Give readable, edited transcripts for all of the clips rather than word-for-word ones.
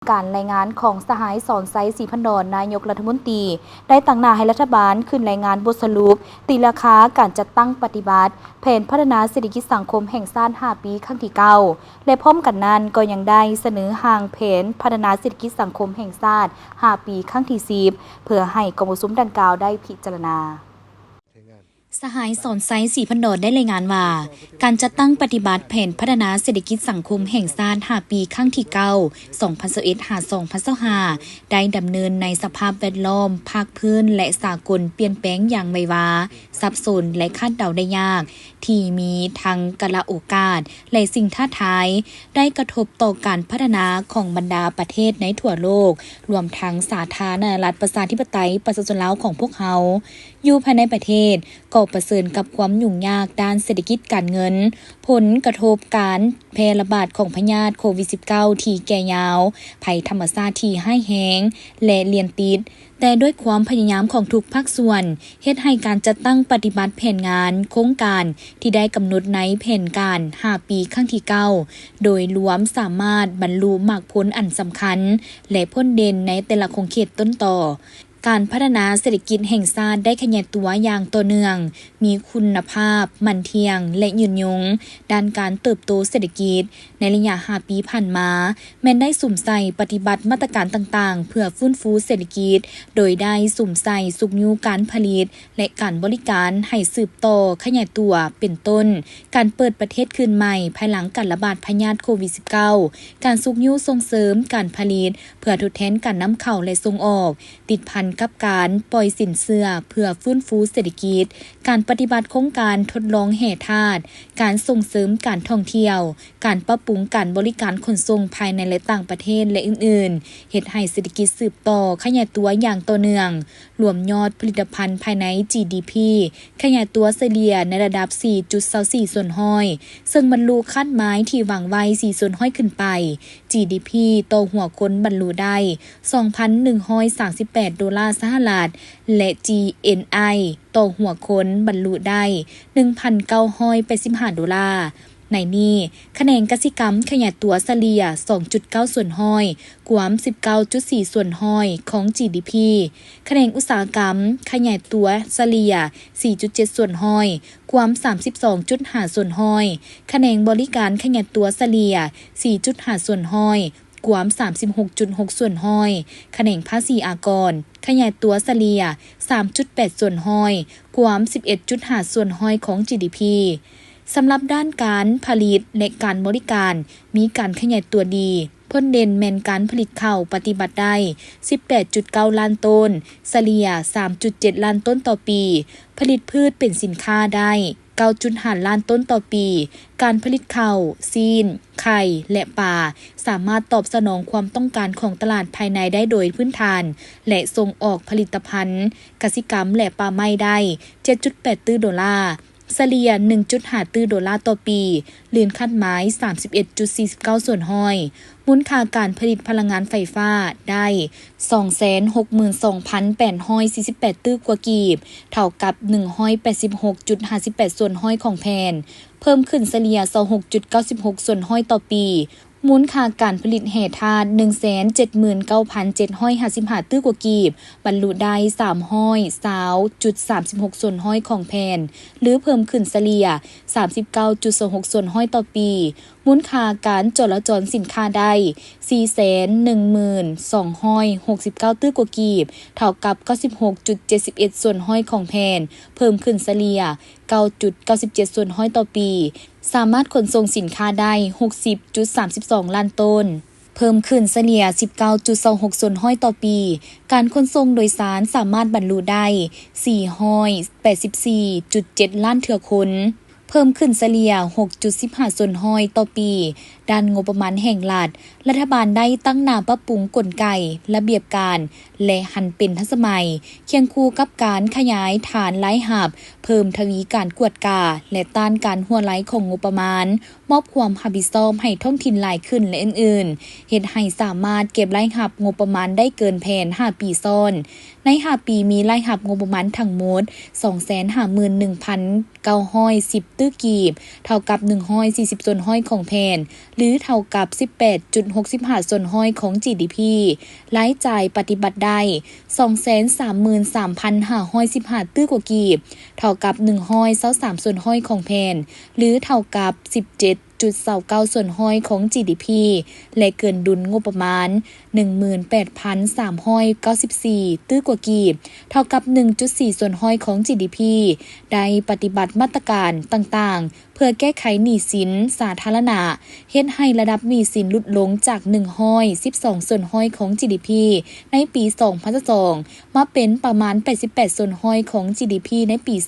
การรายงานของสหายสอนไซศรีพันดรนายกรัฐมนตรีได้ตั้งหน้าให้รัฐบาลขึ้นรายงานบทสรุปตีราคาการจัดตั้งปฏิบัติแผนพัฒนาเศรษฐกิจสังคมแห่งชาติ5 ปีครั้งที่9และพร้อมกันนั้นก็ยังได้เสนอห่างแผนพัฒนาเศรษฐกิจสังคมแห่งชาติ5 ปีครั้งที่10เพื่อให้กรมประชุมดังกล่าวได้พิจารณาสหายสอนไซศรีพันดรได้รายงานว่าการจัดตั้งปฏิบัติแผนพัฒนาเศรษฐกิจสังคมแห่งชาติ5 ปีครั้งที่9 2021-2025ได้ดำเนินในสภาพแวดล้อมภาคพื้นและสากลเปลี่ยนแปลงอย่างไววาสับสนและคาดเดาได้ยากที่มีทั้งกละโอกาสและสิ่งท้าทายได้กระทบต่อการพัฒนาของบรรดาประเทศในทั่วโลกรวมทั้งสาธารณรัฐประชาธิปไตยประชาชนลาวของพวกเขาอยู่ภายในประเทศก็ประเสริญกับความยุ่งยากด้านเศรษฐกิจการเงินผลกระทบการแพร่ระบาดของพยาธิโควิด -19 ที่แก่ยาวภัยธรรมชาติที่ร้ายแรงและเลียนติดแต่ด้วยความพยายามของทุกภาคส่วนเฮ็ดให้การจัดตั้งปฏิบัติแผนงานโครงการที่ได้กำหนดในแผนการ5 ปีครั้งที่9โดยรวมสามารถบรรลุมรรคผลอันสำคัญและพ้นเด่นในแต่ละโครงเขตต้นต่อการพัฒนาเศรษฐกิจแห่งชาติได้ขยายตัวอย่างต่อเนื่องมีคุณภาพมั่นเที่ยงและยืนยงด้านการเติบโตเศรษฐกิจในระยะ5 ปีผ่านมาแม้นได้สุ่มใส่ปฏิบัติมาตรการต่างๆเพื่อฟื้นฟูเศรษฐกิจโดยได้สุ่มใส่สุกยูการผลิตและการบริการให้สืบต่อขยายตัวเป็นต้นการเปิดประเทศขึ้นใหม่ภายหลังการระบาดพยาธิโควิด -19 การสุกยูส่งเสริมการผลิตเพื่อทดแทนการนำเข้าและส่งออกติดพันกับการปล่อยสินเชื่อเพื่อฟื้นฟูเศรษฐกิจการปฏิบัติโครงการทดลองแห่ธาตุการส่งเสริมการท่องเที่ยวการปรับปรุงการบริการขนส่งภายในและต่างประเทศและอื่นๆเฮ็ดให้เศรษฐกิจสืบต่อขยายตัวอย่างต่อเนื่องรวมยอดผลิตภัณฑ์ภายใน GDP ขยายตัวเฉลี่ยในระดับ 4.24 ส่วนห้อยซึ่งบรรลุคาดหมายที่หวังไว้ 4 ส่วนห้อยขึ้นไป GDP ต่อหัวคนบรรลุได้ 2,138 ดอลลาร์สหรัฐและ GNI ต่อหัวคนบรรลุได้ 1,985 ดอลลาร์ในนี้คะแนนกสิกรรมขยายตัวเฉลี่ย 2.9 ส่วนห้อยกว่า 19.4 ส่วนห้อยของ GDP คะแนนอุตสาหกรรมขยายตัวเฉลี่ย 4.7 ส่วนห้อยกว่า 32.5 ส่วนห้อยคะแนนบริการขยายตัวเฉลี่ย 4.5 ส่วนห้อยกว่า 36.6 ส่วนห้อยคะแนนภาษีอากรขยายตัวเฉลี่ย 3.8 ส่วนห้อยกว่า 11.5 ส่วนห้อยของ GDP สำหรับด้านการผลิตและการบริการมีการขยายตัวดีพ้นเด่นแม่นการผลิตข้าวปฏิบัติได้ 18.9 ล้านต้นเฉลี่ย 3.7 ล้านต้นต่อปีผลิตพืชเป็นสินค้าได้ 9.5 ล้านต้นต่อปีการผลิตข้าวซีนไข่และปลาสามารถตอบสนองความต้องการของตลาดภายในได้โดยพื้นฐานและส่งออกผลิตภัณฑ์กสิกรรมและป่าไม้ได้ 7.8 ตื้อดอลลาร์เฉลี่ย 1.5 ตื้อดอลลาร์ต่อปีลื่นคาดหมาย 31.49 ส่วนห้อยมูลค่าการผลิตพลังงานไฟฟ้าได้ 262,848 ตื้อกว่ากีบเท่ากับ 186.58 ส่วนห้อยของแผ่นเพิ่มขึ้นเฉลี่ย 26.96 ส่วนห้อยต่อปีมูลค่าการผลิตแห่ธาตุ 179,755 ตื้อกว่ากีบบรรลุได้320.36 ส่วนห้อยของแผ่นหรือเพิ่มขึ้นเฉลี่ย 39.26 ส่วนห้อยต่อปีมูลค่าการจราจรสินค้าได้ 412,269 ตื้อกว่ากีบเท่ากับ 96.71 ส่วนห้อยของแผ่นเพิ่มขึ้นเฉลี่ย 9.97 ส่วนห้อยต่อปีสามารถขนส่งสินค้าได้ 60.32 ล้านต้นเพิ่มขึ้นเฉลี่ย 19.26 ส่วนห้อยต่อปีการขนส่งโดยสารสามารถบรรลุได้ 484.7 ล้านเทื่อคนเพิ่มขึ้นเฉลี่ย 6.15 ส่วนห้อยต่อปีด้านงบประมาณแห่งรัฐบาลได้ตั้งหน้าปรับปรุงกลไกระเบียบการและหันเป็นทันสมัยเคียงคู่กับการขยายฐานรายรับ เพิ่มทวีการกวดกาและต้านการหัวไหลของงบประมาณมอบความรับผิดชอบให้ท้องถิ่นหลายขึ้นและอื่นๆเฮ็ดให้สามารถเก็บรายรับงบประมาณได้เกินแผน5 ปีซ้อนใน5 ปีมีรายรับงบประมาณทั้งหมด 251,910 ตื้อกีบเท่ากับ140ส่วนห้อยของแผนหรือเท่ากับ 18.65 ส่วนห้อยของ GDP รายจ่ายปฏิบัติได้ 233,515 ตื้อกว่ากีบเท่ากับ123ส่วนห้อยของแผนหรือเท่ากับ 17.29 ส่วนห้อยของ GDP และเกินดุลงบประมาณ 18,394 ตื้อกว่ากีบเท่ากับ 1.4 ส่วนห้อยของ GDP ได้ปฏิบัติมาตรการต่างๆเพื่อแก้ไขหนี้สินสาธารณะเฮ็ดให้ระดับหนี้สินลดลงจาก112ส่วนห้อยของ GDP ในปี 2022 มาเป็นประมาณ 88 ส่วนห้อยของ GDP ในปี 2025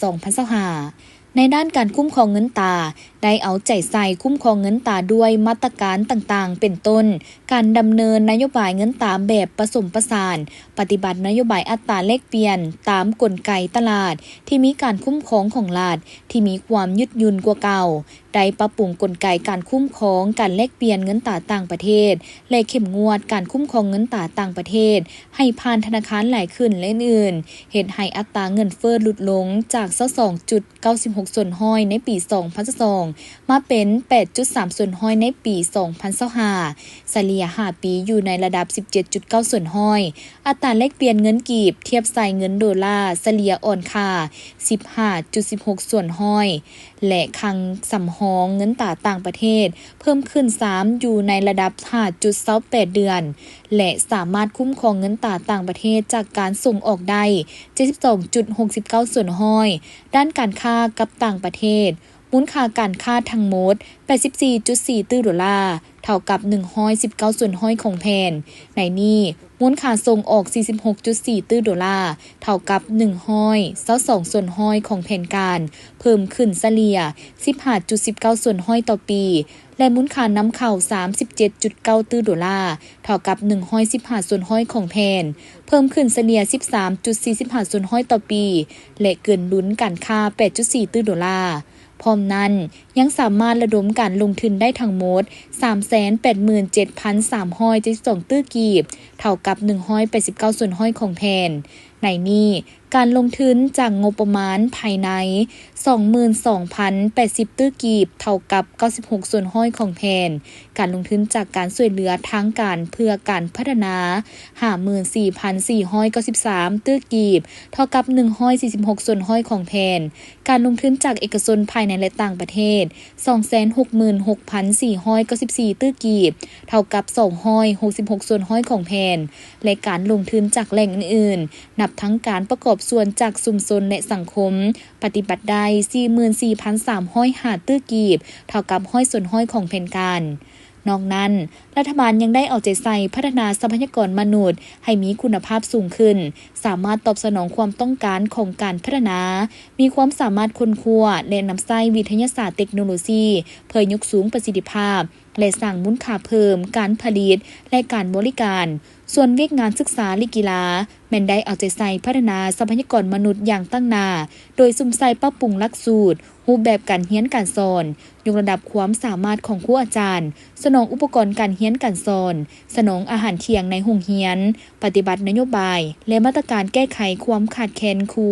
ในด้านการคุ้มครองเงินตราได้เอาใจใส่คุ้มครองเงินตราด้วยมาตรการต่างๆเป็นต้นการดำเนินนโยบายเงินตราแบบผสมผสานปฏิบัตินโยบายอัตราแลกเปลี่ยนตามกลไกตลาดที่มีการคุ้มครองของรัฐที่มีความยืดหยุ่นกว่าเก่าได้ปรับปรุงกลไกการคุ้มครองการแลกเปลี่ยนเงินตราต่างประเทศและเข้มงวดการคุ้มครองเงินตราต่างประเทศให้ผ่านธนาคารหลายขึ้นและอื่นเฮ็ดให้อัตราเงินเฟ้อลดลงจาก 22.96 ส่วนห้อยในปี 2022 มาเป็น 8.3 ส่วนห้อยในปี 2025 เฉลี่ย5 ปีอยู่ในระดับ 17.9 ส่วนห้อยอัตราแลกเปลี่ยนเงินกีบเทียบใส่เงินดอลลาร์เฉลี่ยอ่อนค่า 15.16 ส่วนห้อยและคลังสำรองเงินตราต่างประเทศเพิ่มขึ้น3อยู่ในระดับ 5.28 เดือนและสามารถคุ้มครองเงินตราต่างประเทศจากการส่งออกได้ 72.69 ส่วนห้อยด้านการค้ากับต่างประเทศมูลค่าการค้าทั้งหมด 84.4 ตื้อดอลลาร์เท่ากับ119ส่วนห้อยของแผนในนี้มูลค่าส่งออก 46.4 ตื้อดอลลาร์เท่ากับ122ส่วนห้อยของแผนการเพิ่มขึ้นเฉลี่ย 15.19 ส่วนห้อยต่อปีและมูลค่านำเข้า 37.9 ตื้อดอลลาร์เท่ากับ115ส่วนห้อยของแผนเพิ่มขึ้นเฉลี่ย 13.45 ส่วนห้อยต่อปีและเกินดุลการค้า 8.4 ตื้อดอลลาร์พร้อมนั้นยังสามารถระดมการลงทุนได้ทั้งหมด 387,372 ตื้อกีบเท่ากับ189ส่วนห้อยของแผนในนี้การลงทุนจากงบประมาณภายใน 22,080 ตื้อกีบเท่ากับ96ส่วนห้อยของแผนการลงทุนจากการช่วยเหลือทางการเพื่อการพัฒนา 54,493 ตื้อกีบเท่ากับ146ส่วนห้อยของแผนการลงทุนจากเอกชนภายในและต่างประเทศ 266,494 ตื้อกีบเท่ากับ266ส่วนห้อยของแผนและการลงทุนจากแหล่งอื่นๆนับทั้งการประกอบส่วนจากชุมชนและสังคมปฏิบัติได้ 44,305 ตื้อกีบเท่ากับห้อยส่วนห้อยของแผนการนอกนั้นรัฐบาลยังได้เอาใจใส่พัฒนาทรัพยากรมนุษย์ให้มีคุณภาพสูงขึ้นสามารถตอบสนองความต้องการของการพัฒนามีความสามารถค้นคว้าและนำใช้วิทยาศาสตร์เทคโนโลยีเพื่อยกสูงประสิทธิภาพและสร้างมูลค่าเพิ่มการผลิตและการบริการส่วนเวียกงานศึกษาและกีฬาแม่นได้เอาใจใส่พัฒนาทรัพยากรมนุษย์อย่างตั้งหน้าโดยซุ่มใส่ปรับปรุงหลักสูตรรูปแบบการเรียนการสอนยกระดับความสามารถของครูอาจารย์สนองอุปกรณ์การเรียนการสอนสนองอาหารเที่ยงในโรงเรียนปฏิบัตินโยบายและมาตรการแก้ไขความขาดแคลนครู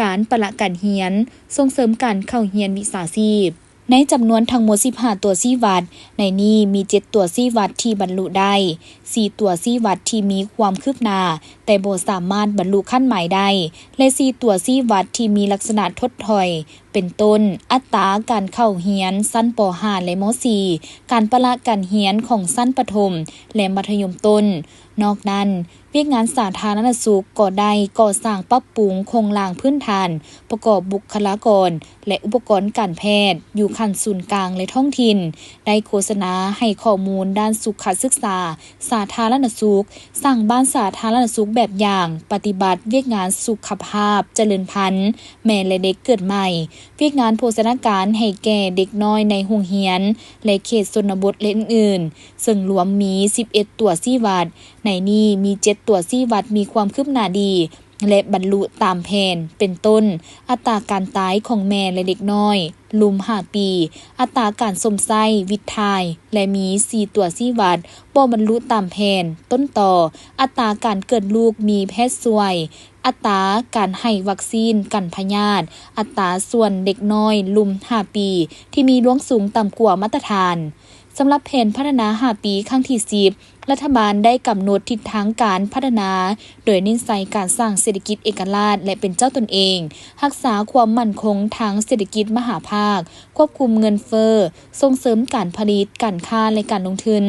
การประละการเรียนส่งเสริมการเข้าเรียนวิชาชีพในจำนวนทั้งหมด15ตัวชี้วัดในนี้มี7ตัวชี้วัดที่บรรลุได้4ตัวชี้วัดที่มีความคืบหน้าแต่บ่สามารถบรรลุขั้นหมายได้และ4ตัวชี้วัดที่มีลักษณะถดถอยเป็นต้นอัตราการเข้าเรียนชั้นป .5 และม .4 การประละการเรียนของชั้นประถมและมัธยมต้นนอกนั้นเวียกงานสาธารณสุขก็ได้ก่อสร้างปรับปรุงโครงสร้างพื้นฐานประกอบบุคลากรและอุปกรณ์การแพทย์อยู่ขั้นศูนย์กลางและท้องถิ่นได้โฆษณาให้ข้อมูลด้านสุขศึกษาสาธารณสุขสร้างบ้านสาธารณสุขแบบอย่างปฏิบัติเวียกงานสุขภาพเจริญพันธุ์แม่และเด็กเกิดใหม่เวียกงานโภชนาการให้แก่เด็กน้อยในโรงเรียนและเขตชนบทและอื่นๆซึ่งรวมมี11ตัวชี้วัดในนี้มี7ตัวชี้วัดมีความคืบหน้าดี และบรรลุตามแผนเป็นต้นอัตราการตายของแม่และเด็กน้อยลุม5 ปีอัตราการสมไส้วิตทายและมี4ตัวชี้วัดบ่บรรลุตามแผนต้นต่ออัตราการเกิดลูกมีแพทย์ช่วยอัตราการให้วัคซีนกันพยาธิอัตราส่วนเด็กน้อยลุม5 ปีที่มีล้วงสูงต่ำกว่ามาตรฐานสำหรับแผนพัฒนา5 ปีครั้งที่10รัฐบาลได้กำหนดทิศทางการพัฒนาโดยเน้นใส่การสร้างเศรษฐกิจเอกราชและเป็นเจ้าตนเองรักษาความมั่นคงทางเศรษฐกิจมหาภาคควบคุมเงินเฟ้อส่งเสริมการผลิตการค้าและการลงทุน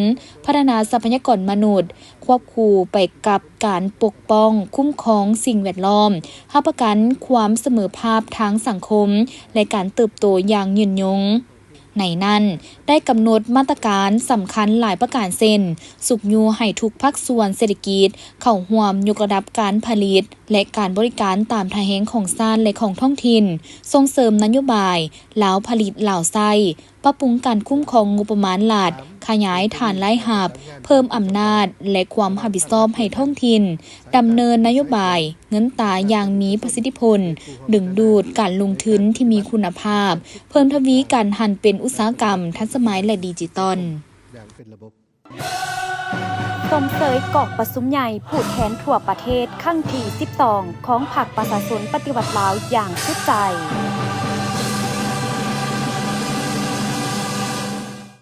พัฒนาทรัพยากรมนุษย์ควบคู่ไปกับการปกป้องคุ้มครองสิ่งแวดล้อมรับประกันความเสมอภาคทางสังคมและการเติบโตอย่างยืนยงในนั้นได้กำหนดมาตรการสำคัญหลายประการเช่นสุกยูให้ทุกภาคส่วนเศรษฐกิจเข้าร่วมยกระดับการผลิตและการบริการตามทางแห่งของชาติและของท้องถิ่นส่งเสริมนโยบายลาวผลิตลาวไส้ปรับปรุงการคุ้มครองงบประมาณรัฐขยายฐานรายรับเพิ่มอำนาจและความรับผิดชอบให้ท้องถิ่นดำเนินนโยบายเงินตราอย่างมีประสิทธิผลดึงดูดการลงทุนที่มีคุณภาพเพิ่มทวีการหันเป็นอุตสาหกรรมทันสมัยและดิจิตอลสมเสยกอกประสุมใหญ่ผู้แทนทั่วประเทศครั้งที่12ของพรรคประชาชนปฏิวัติลาวอย่างสุดใจ